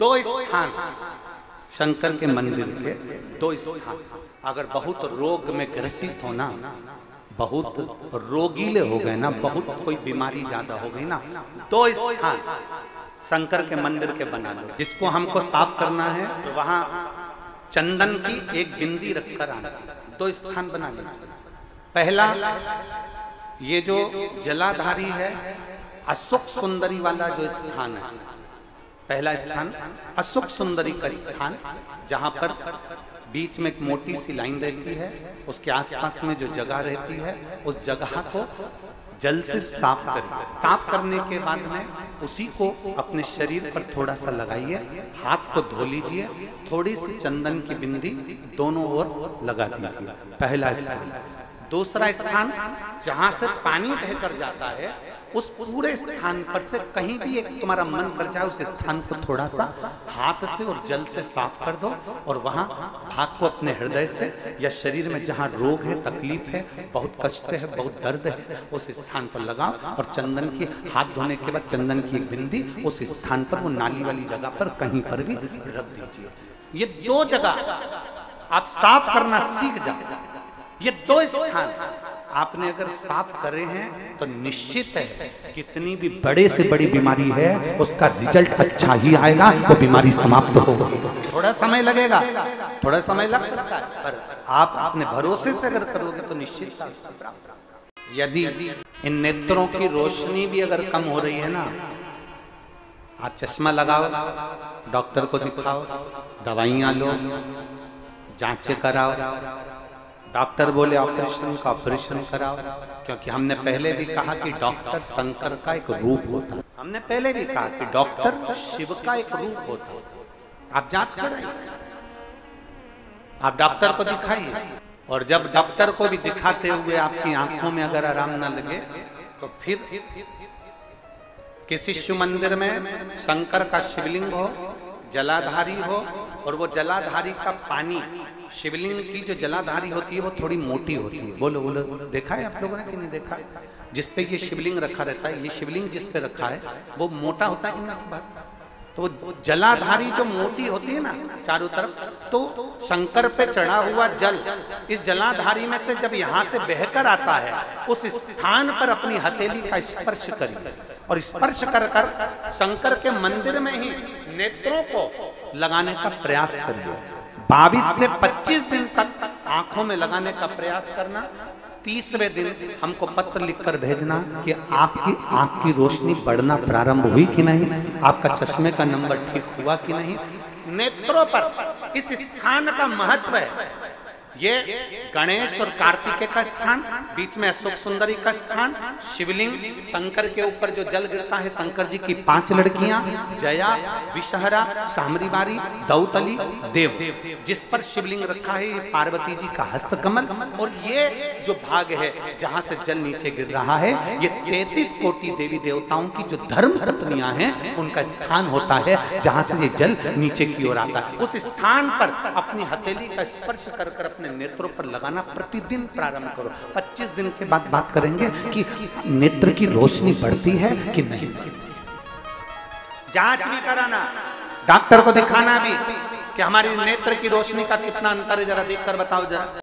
दो स्थान शंकर के मंदिर के दो स्थान। अगर बहुत रोग में ग्रसित हो ना, बहुत रोगीले हो गए ना, बहुत कोई बीमारी ज्यादा हो गई ना, दो स्थान शंकर के मंदिर के बना लो। जिसको हमको साफ करना है तो वहां चंदन की एक बिंदी रखकर आना। दो स्थान बना लो। पहला, ये जो जलाधारी है, अशोक सुंदरी वाला जो स्थान है, पहला स्थान अशोक सुंदरी का स्थान, जहां पर बीच में एक मोटी सी लाइन रहती है, उसके आसपास में जो जगह रहती है, उस जगह को जल से साफ करिए। साफ करने के बाद में उसी को अपने शरीर पर थोड़ा सा लगाइए, हाथ को धो लीजिए, थोड़ी सी चंदन की बिंदी दोनों ओर लगा दीजिए। पहला स्थान। दूसरा स्थान, जहां से पानी बहकर जाता है, उस पूरे स्थान पर से कहीं भी एक तुम्हारा मन कर जाए, उस स्थान को थोड़ा सा हाथ से और जल से साफ कर दो, और वहां भाग को अपने हृदय से या शरीर में जहां रोग है, तकलीफ है, बहुत कष्ट है, बहुत दर्द है, उस स्थान पर लगाओ। और चंदन की, हाथ धोने के बाद चंदन की एक बिंदी उस स्थान पर, वो नाली वाली जगह पर कहीं पर भी रख दीजिए। ये दो जगह आप साफ करना सीख जाओ। ये दो स्थान आपने अगर साफ करे हैं तो निश्चित है कितनी भी बड़े से बड़ी बीमारी है, उसका रिजल्ट अच्छा ही आएगा, वो बीमारी समाप्त होगा। थोड़ा समय लगेगा, थोड़ा समय लग सकता है, पर आप अपने भरोसे से अगर करोगे तो निश्चित प्राप्त। यदि इन नेत्रों की रोशनी भी अगर कम हो रही है ना, आप चश्मा लगाओ, डॉक्टर को दिखाओ, दवाइयां लो, जांचें कराओ। डॉक्टर बोले ऑपरेशन का, ऑपरेशन कराओ, क्योंकि हमने पहले भी कहा कि डॉक्टर शंकर का एक रूप होता है। हमने पहले भी कहा कि डॉक्टर शिव का एक रूप होता है। आप जांच कराइए, आप डॉक्टर को दिखाइए, और जब डॉक्टर को भी दिखाते हुए आपकी आंखों में अगर आराम न लगे तो फिर किसी शिव मंदिर में शंकर का शिवलिंग हो, जलाधारी हो, और वो जलाधारी का पानी, शिवलिंग की जो जलाधारी होती है वो थोड़ी मोटी होती है। बोलो बोलो, देखा है आप लोगों ने कि नहीं देखा? जिस पे ये शिवलिंग रखा रहता है, ये शिवलिंग जिस पे रखा है वो मोटा होता है कि नहीं? तो जलाधारी जो मोटी होती है ना चारों तरफ, तो शंकर पे चढ़ा हुआ जल इस जलाधारी में से जब यहाँ से बहकर आता है, उस स्थान पर अपनी हथेली का स्पर्श करिए, और स्पर्श कर कर शंकर के मंदिर में ही नेत्रों को लगाने का प्रयास करिए। 22 से 25 दिन तक आंखों में लगाने का प्रयास करना। 30वें दिन हमको पत्र लिखकर भेजना कि आपकी आंख की रोशनी बढ़ना प्रारंभ हुई कि नहीं, आपका चश्मे का नंबर ठीक हुआ कि नहीं। नेत्रों पर इस स्थान का महत्व है। ये गणेश और कार्तिकेय का स्थान, बीच में अशोक सुंदरी का स्थान, शिवलिंग, शंकर के ऊपर जो जल गिरता है, शंकर जी की 5 लड़कियां, जया, विषहरा, सामरीबारी, दौतली, देव, जिस पर शिवलिंग रखा है, ये पार्वती जी का हस्तकमल। और ये जो भाग है जहां से जल नीचे गिर रहा है, ये 33 कोटि देवी देवताओं की जो धर्म पत्नियां हैं, उनका स्थान होता है, जहां से ये जल नीचे की ओर आता है। उस स्थान पर अपनी हथेली का स्पर्श कर कर अपने नेत्रों पर लगाना प्रतिदिन प्रारंभ करो। 25 दिन के बाद बात करेंगे कि नेत्र की रोशनी बढ़ती है कि नहीं। जांच भी कराना, डॉक्टर को दिखाना भी कि हमारी नेत्र की रोशनी का कितना अंतर है, जरा देखकर बताओ जरा।